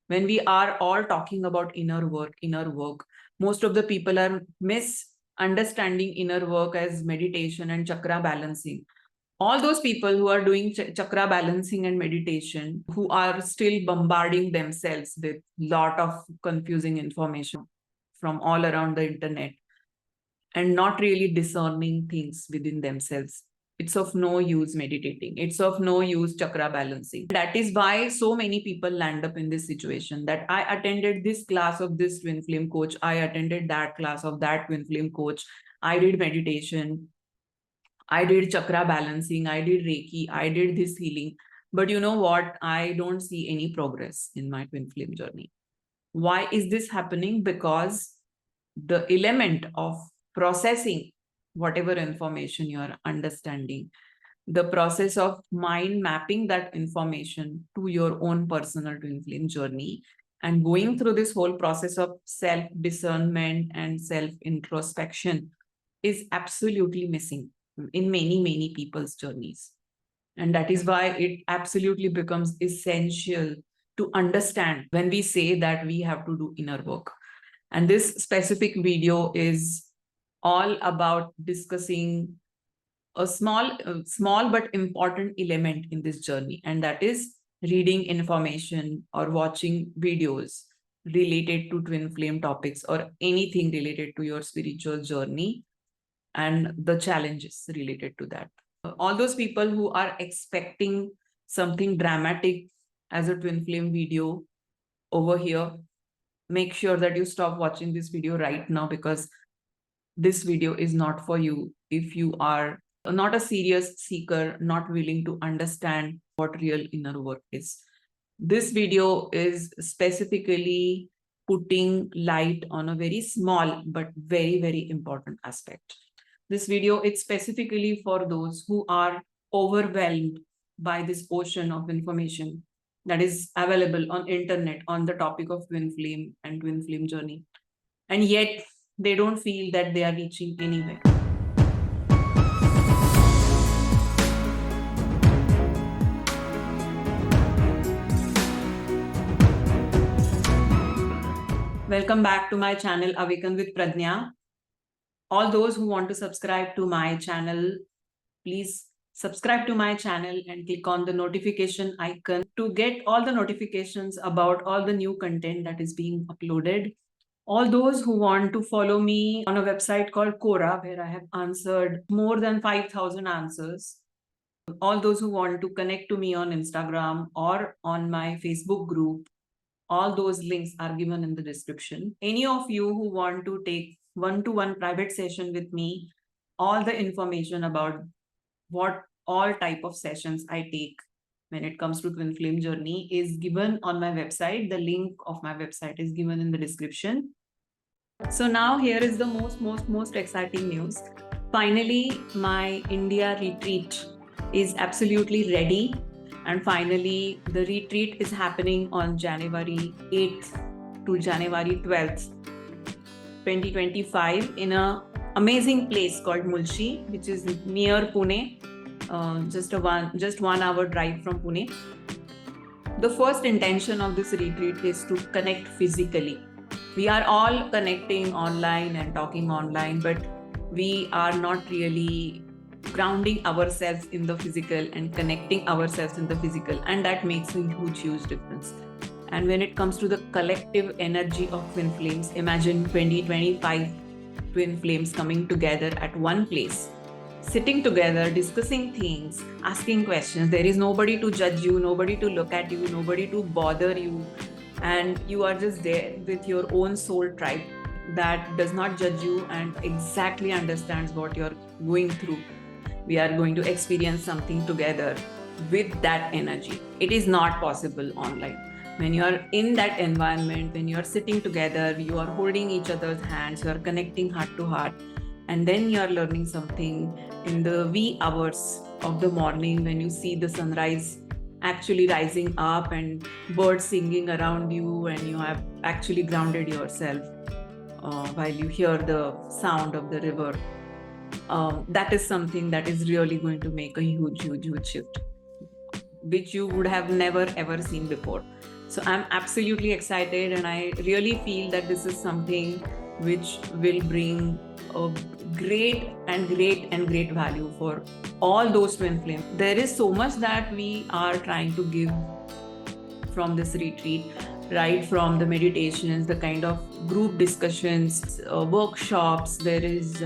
When we are all talking about inner work, most of the people are misunderstanding inner work as meditation and chakra balancing. All those people who are doing chakra balancing and meditation, who are still bombarding themselves with lot of confusing information from all around the internet and not really discerning things within themselves, it's of no use meditating. It's of no use chakra balancing. That is why so many people land up in this situation, that I attended this class of this twin flame coach, I attended that class of that twin flame coach, I did meditation, I did chakra balancing, I did Reiki, I did this healing. But you know what? I don't see any progress in my twin flame journey. Why is this happening? Because the element of processing whatever information you are understanding, the process of mind mapping that information to your own personal twin flame journey, and going through this whole process of self-discernment and self-introspection is absolutely missing in many people's journeys. And that is why it absolutely becomes essential to understand when we say that we have to do inner work. And this specific video is all about discussing a small but important element in this journey, and that is reading information or watching videos related to twin flame topics or anything related to your spiritual journey and the challenges related to that. All those people who are expecting something dramatic as a twin flame video over here, make sure that you stop watching this video right now, because this video is not for you if you are not a serious seeker, not willing to understand what real inner work is. This video is specifically putting light on a very small but very important aspect. This video is specifically for those who are overwhelmed by this ocean of information that is available on internet on the topic of twin flame and twin flame journey, and yet they don't feel that they are reaching anywhere. Welcome back to my channel, Awaken with Pradnyaa. All those who want to subscribe to my channel, please subscribe to my channel and click on the notification icon to get all the notifications about all the new content that is being uploaded. All those who want to follow me on a website called Quora, where I have answered more than 5,000 answers. All those who want to connect to me on Instagram or on my Facebook group, all those links are given in the description. Any of you who want to take one-to-one private session with me, all the information about what all type of sessions I take when it comes to twin flame journey is given on my website. The link of my website is given in the description. So now here is the most exciting news. Finally, my India retreat is absolutely ready. And finally, the retreat is happening on January 8th to January 12th, 2025 in an amazing place called Mulshi, which is near Pune, just 1 hour drive from Pune. The first intention of this retreat is to connect physically. We are all connecting online and talking online, but we are not really grounding ourselves in the physical and connecting ourselves in the physical, and that makes a huge difference. And when it comes to the collective energy of twin flames, imagine 20-25 twin flames coming together at one place, sitting together, discussing things, asking questions. There is nobody to judge you, nobody to look at you, nobody to bother you, and you are just there with your own soul tribe that does not judge you and exactly understands what you're going through. We are going to experience something together with that energy. It is not possible online. When you are in that environment, when you are sitting together, you are holding each other's hands, you are connecting heart to heart, and then you are learning something in the wee hours of the morning when you see the sunrise actually rising up and birds singing around you, and you have actually grounded yourself while you hear the sound of the river. That is something that is really going to make a huge shift, which you would have never ever seen before. So I'm absolutely excited, and I really feel that this is something which will bring a great value for all those twin flames. There is so much that we are trying to give from this retreat, right from the meditations, the kind of group discussions, workshops, there is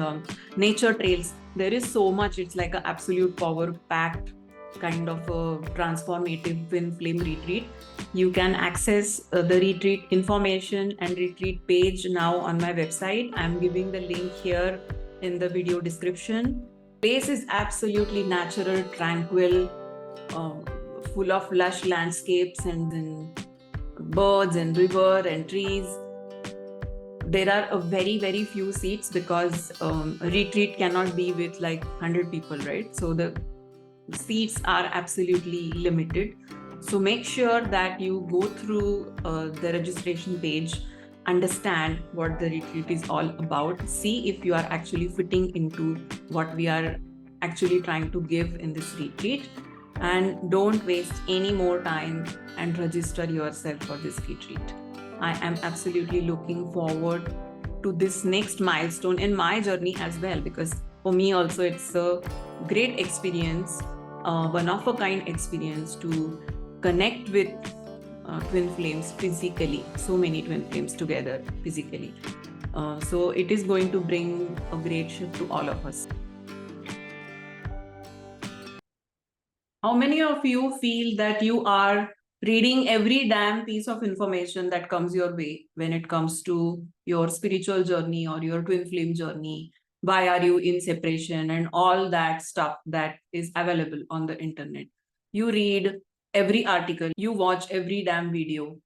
nature trails. There is so much. It's like an absolute power packed kind of a transformative twin flame retreat. You can access the retreat information and retreat page now on my website. I'm giving the link here in the video description. Place is absolutely natural, tranquil, full of lush landscapes and then birds and river and trees. There are a very few seats because a retreat cannot be with like 100 people, right? So the seats are absolutely limited. So make sure that you go through the registration page, understand what the retreat is all about, see if you are actually fitting into what we are actually trying to give in this retreat, and don't waste any more time and register yourself for this retreat. I am absolutely looking forward to this next milestone in my journey as well, because for me also it's a great experience, one of a kind experience to connect with twin flames physically, so many twin flames together physically. So it is going to bring a great shift to all of us. How many of you feel that you are reading every damn piece of information that comes your way when it comes to your spiritual journey or your twin flame journey? Why are you in separation and all that stuff that is available on the internet? You read every article, you watch every damn video.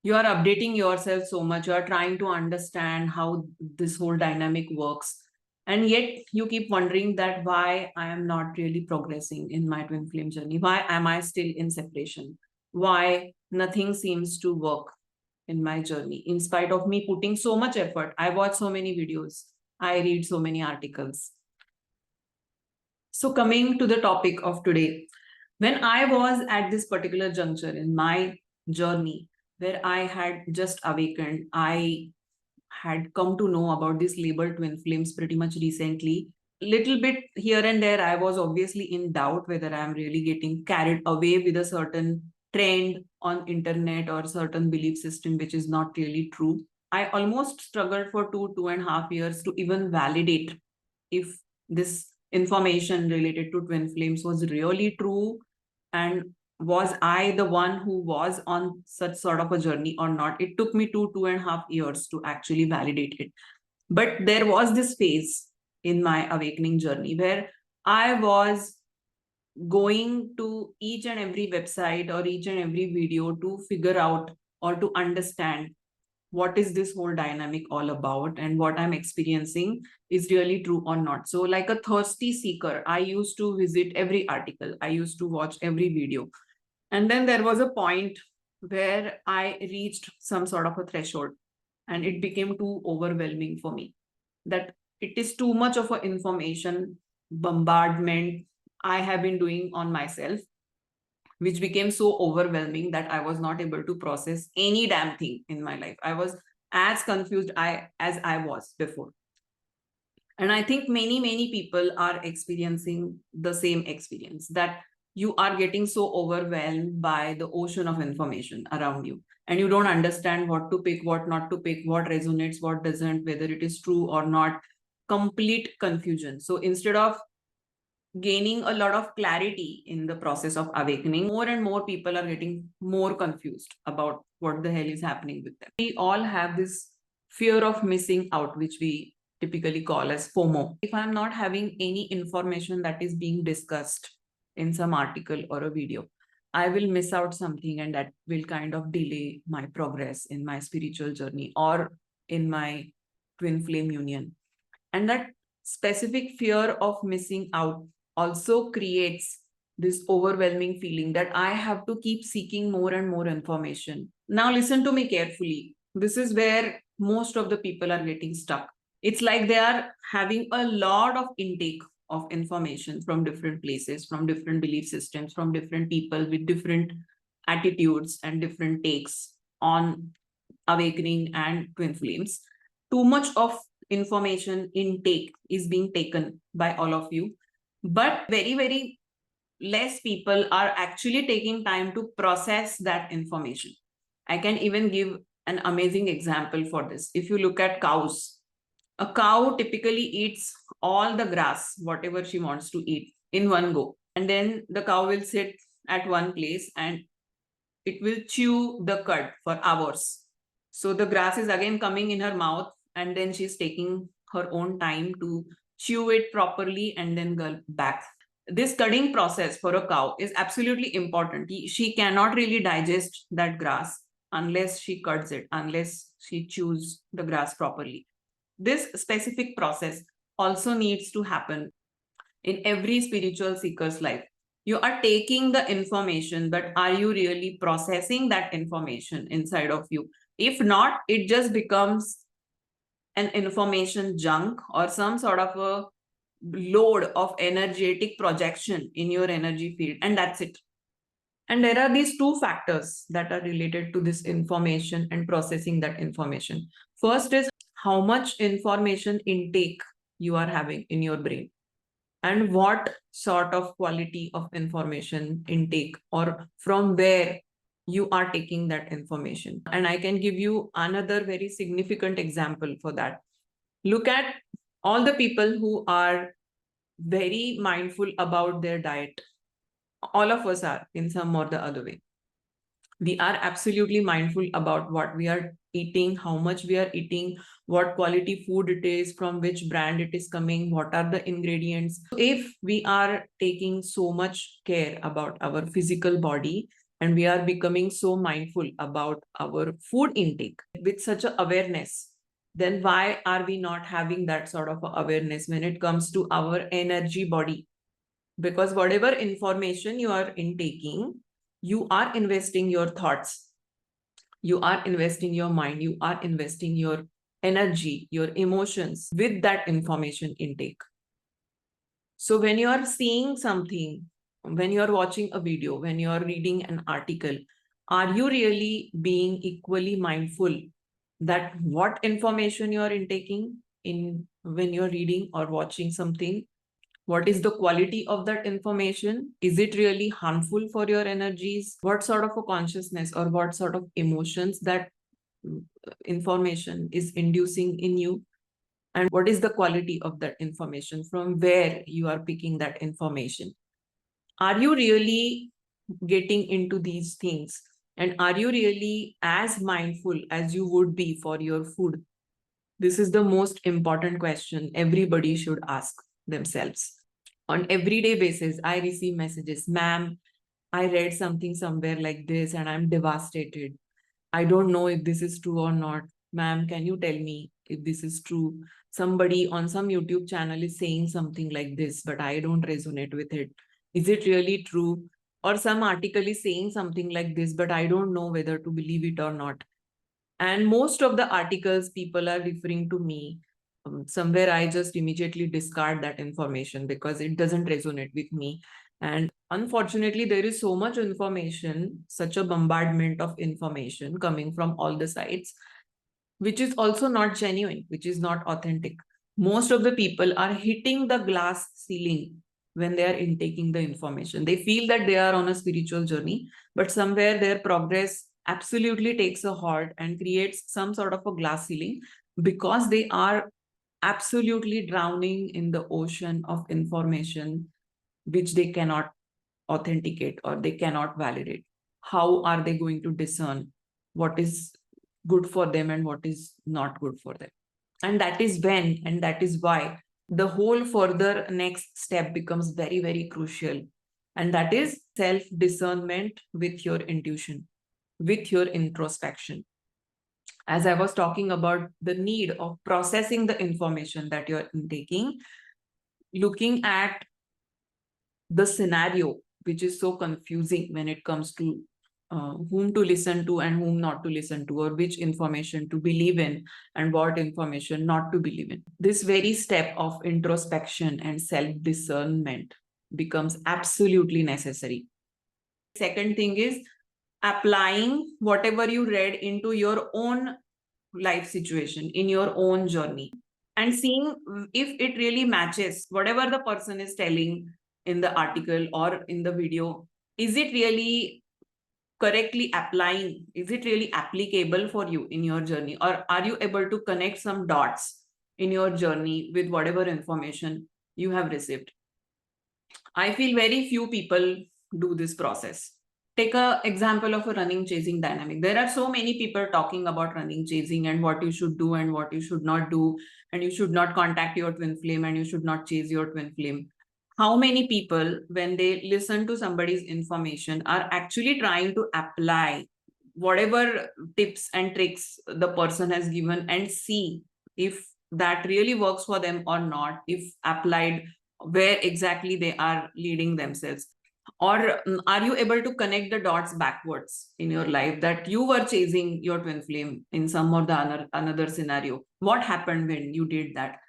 You are updating yourself so much. You are trying to understand how this whole dynamic works. And yet you keep wondering that why I am not really progressing in my twin flame journey. Why am I still in separation? Why nothing seems to work in my journey? In spite of me putting so much effort, I watch so many videos, I read so many articles. So coming to the topic of today, when I was at this particular juncture in my journey, where I had just awakened, I had come to know about this label twin flames pretty much recently. Little bit here and there, I was obviously in doubt whether I'm really getting carried away with a certain trend on internet or certain belief system, which is not really true. I almost struggled for 2.5 years to even validate if this information related to twin flames was really true, and was I the one who was on such sort of a journey or not. It took me 2.5 years to actually validate it. But there was this phase in my awakening journey where I was going to each and every website or each and every video to figure out or to understand what is this whole dynamic all about and what I'm experiencing is really true or not. So like a thirsty seeker, I used to visit every article, I used to watch every video. And then there was a point where I reached some sort of a threshold and it became too overwhelming for me, that it is too much of an information bombardment I have been doing on myself, which became so overwhelming that I was not able to process any damn thing in my life. I was as confused as I was before. And I think many people are experiencing the same experience, that you are getting so overwhelmed by the ocean of information around you, and you don't understand what to pick, what not to pick, what resonates, what doesn't, whether it is true or not. Complete confusion. So instead of gaining a lot of clarity in the process of awakening, more and more people are getting more confused about what the hell is happening with them. We all have this fear of missing out, which we typically call as FOMO. If I'm not having any information that is being discussed in some article or a video, I will miss out something, and that will kind of delay my progress in my spiritual journey or in my twin flame union. And that specific fear of missing out also creates this overwhelming feeling that I have to keep seeking more and more information. Now, listen to me carefully. This is where most of the people are getting stuck. It's like they are having a lot of intake of information from different places, from different belief systems, from different people with different attitudes and different takes on awakening and twin flames. Too much of information intake is being taken by all of you, but very, very less people are actually taking time to process that information. I can even give an amazing example for this. If you look at cows, a cow typically eats all the grass, whatever she wants to eat, in one go. And then the cow will sit at one place and it will chew the cud for hours. So the grass is again coming in her mouth, and then she's taking her own time to chew it properly and then gulp back. This cudding process for a cow is absolutely important. She cannot really digest that grass unless she cuts it, unless she chews the grass properly. This specific process also needs to happen in every spiritual seeker's life. You are taking the information, but are you really processing that information inside of you? If not, it just becomes an information junk or some sort of a load of energetic projection in your energy field, and that's it. And there are these two factors that are related to this information and processing that information. First is how much information intake you are having in your brain, and what sort of quality of information intake, or from where you are taking that information. And I can give you another very significant example for that. Look at all the people who are very mindful about their diet. All of us are in some or the other way. We are absolutely mindful about what we are eating, how much we are eating, what quality food it is, from which brand it is coming, what are the ingredients. If we are taking so much care about our physical body and we are becoming so mindful about our food intake with such an awareness, then why are we not having that sort of awareness when it comes to our energy body? Because whatever information you are intaking, you are investing your thoughts, you are investing your mind, you are investing your energy, your emotions with that information intake. So when you are seeing something, when you are watching a video, when you are reading an article, are you really being equally mindful that what information you are intaking in when you're reading or watching something? What is the quality of that information? Is it really harmful for your energies? What sort of a consciousness or what sort of emotions that information is inducing in you? And what is the quality of that information? From where you are picking that information? Are you really getting into these things? And are you really as mindful as you would be for your food? This is the most important question everybody should ask themselves. On everyday basis, I receive messages, ma'am, I read something somewhere like this and I'm devastated. I don't know if this is true or not. Ma'am, can you tell me if this is true? Somebody on some YouTube channel is saying something like this, but I don't resonate with it. Is it really true? Or some article is saying something like this, but I don't know whether to believe it or not. And most of the articles people are referring to me. Somewhere I just immediately discard that information because it doesn't resonate with me. And unfortunately, there is so much information, such a bombardment of information coming from all the sides, which is also not genuine, which is not authentic. Most of the people are hitting the glass ceiling when they are intaking the information. They feel that they are on a spiritual journey, but somewhere their progress absolutely takes a halt and creates some sort of a glass ceiling because they are absolutely drowning in the ocean of information which they cannot authenticate or they cannot validate. How are they going to discern what is good for them and what is not good for them? And that is when, and that is why the whole further next step becomes very, very crucial. And that is self-discernment with your intuition, with your introspection. As I was talking about the need of processing the information that you're intaking, looking at the scenario, which is so confusing when it comes to whom to listen to and whom not to listen to, or which information to believe in and what information not to believe in. This very step of introspection and self-discernment becomes absolutely necessary. Second thing is applying whatever you read into your own life situation, in your own journey, and seeing if it really matches whatever the person is telling in the article or in the video. Is it really correctly applying? Is it really applicable for you in your journey? Or are you able to connect some dots in your journey with whatever information you have received? I feel very few people do this process. Take an example of a running chasing dynamic. There are so many people talking about running chasing and what you should do and what you should not do, and you should not contact your twin flame and you should not chase your twin flame. How many people, when they listen to somebody's information, are actually trying to apply whatever tips and tricks the person has given and see if that really works for them or not, if applied, where exactly they are leading themselves? Or are you able to connect the dots backwards in your life, that you were chasing your twin flame in some or the another scenario? What happened when you did that?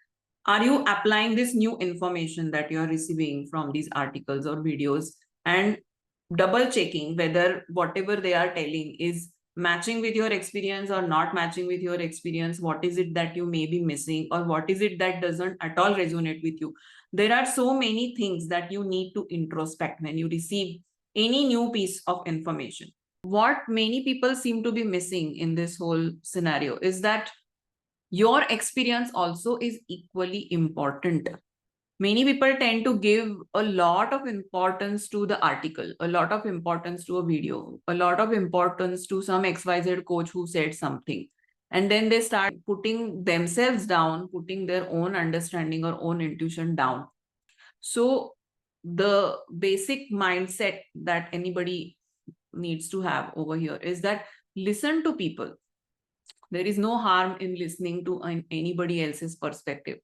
Are you applying this new information that you are receiving from these articles or videos and double checking whether whatever they are telling is matching with your experience or not matching with your experience? What is it that you may be missing, or what is it that doesn't at all resonate with you? There are so many things that you need to introspect when you receive any new piece of information. What many people seem to be missing in this whole scenario is that your experience also is equally important. Many people tend to give a lot of importance to the article, a lot of importance to a video, a lot of importance to some XYZ coach who said something. And then they start putting themselves down, putting their own understanding or own intuition down. So the basic mindset that anybody needs to have over here is that listen to people. There is no harm in listening to anybody else's perspective.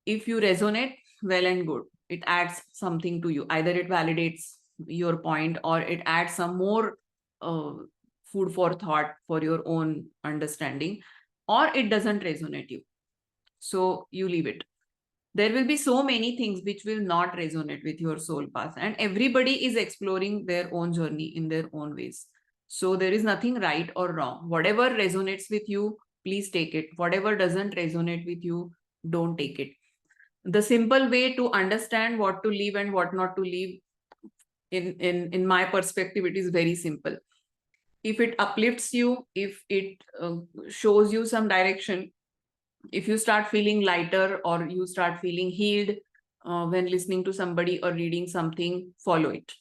If you resonate, well and good. It adds something to you. Either it validates your point or it adds some more food for thought for your own understanding, or it doesn't resonate you. So you leave it. There will be so many things which will not resonate with your soul path, and everybody is exploring their own journey in their own ways. So there is nothing right or wrong. Whatever resonates with you, please take it. Whatever doesn't resonate with you, don't take it. The simple way to understand what to leave and what not to leave, in my perspective, it is very simple. If it uplifts you, if it shows you some direction, if you start feeling lighter or you start feeling healed when listening to somebody or reading something, follow it.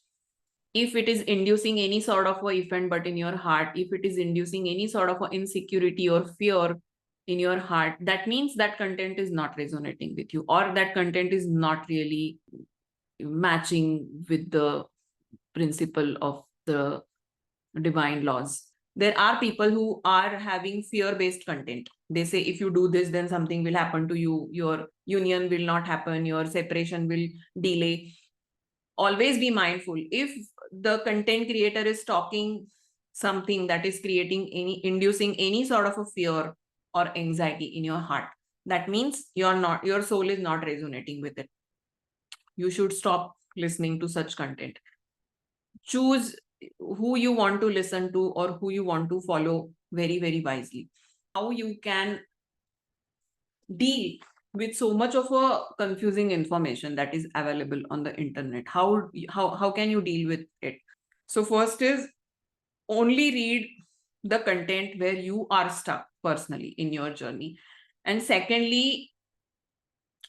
If it is inducing any sort of a if and but in your heart, if it is inducing any sort of a insecurity or fear in your heart, that means that content is not resonating with you, or that content is not really matching with the principle of the divine laws. There are people who are having fear-based content. They say, if you do this, then something will happen to you. Your union will not happen. Your separation will delay. Always be mindful. If the content creator is talking something that is inducing any sort of a fear or anxiety in your heart, that means your soul is not resonating with it. You should stop listening to such content. Choose who you want to listen to or who you want to follow very, very wisely. How you can deal with so much of a confusing information that is available on the internet. How can you deal with it? So first is, only read the content where you are stuck personally in your journey. And secondly,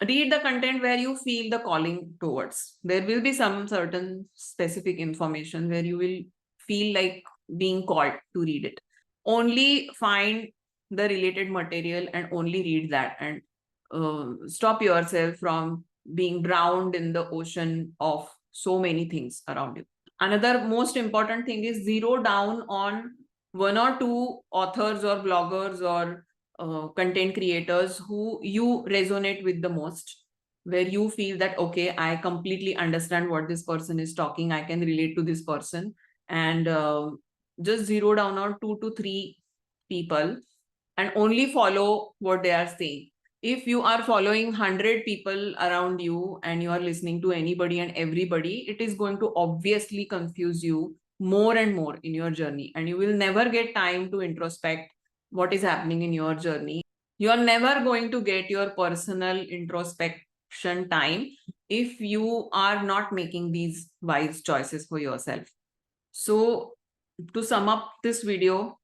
read the content where you feel the calling towards. There will be some certain specific information where you will feel like being called to read it. Only find the related material and only read that, and stop yourself from being drowned in the ocean of so many things around you. Another most important thing is zero down on one or two authors or bloggers or content creators who you resonate with the most, where you feel that, okay, I completely understand what this person is talking, I can relate to this person, and just zero down on 2 to 3 people and only follow what they are saying. If you are following 100 people around you and you are listening to anybody and everybody, it is going to obviously confuse you more and more in your journey, and you will never get time to introspect what is happening in your journey. You are never going to get your personal introspection time if you are not making these wise choices for yourself. So to sum up this video,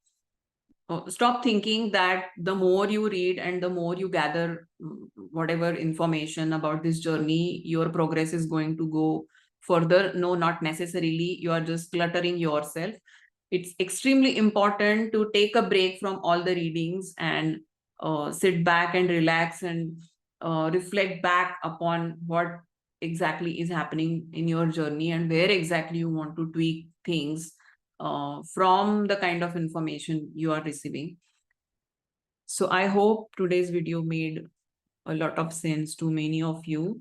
stop thinking that the more you read and the more you gather whatever information about this journey, your progress is going to go further. No, not necessarily. You are just cluttering yourself. It's extremely important to take a break from all the readings and sit back and relax and reflect back upon what exactly is happening in your journey and where exactly you want to tweak things from the kind of information you are receiving. So I hope today's video made a lot of sense to many of you.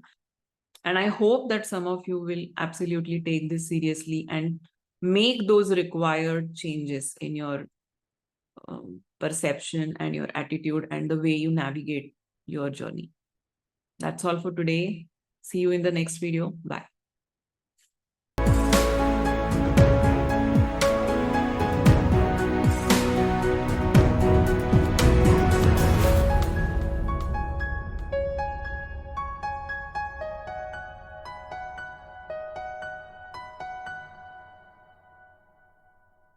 And I hope that some of you will absolutely take this seriously and make those required changes in your perception and your attitude and the way you navigate your journey. That's all for today. See you in the next video. Bye.